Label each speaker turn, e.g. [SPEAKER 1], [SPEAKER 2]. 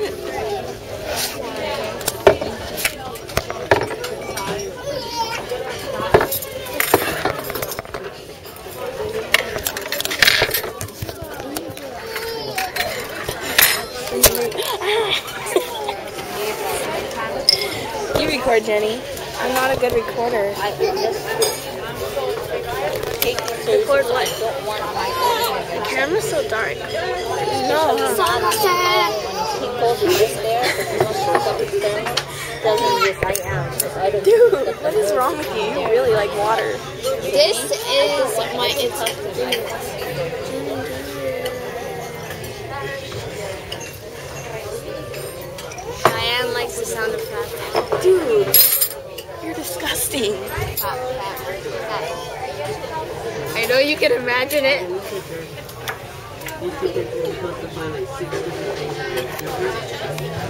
[SPEAKER 1] You record, Jenny. I'm not a good recorder. Record what? The camera's so dark. No. Dude, what is wrong with you? You really like water.
[SPEAKER 2] This is my Cheyenne likes the sound of fapping.
[SPEAKER 1] Dude, you're disgusting.
[SPEAKER 2] I know you can imagine it.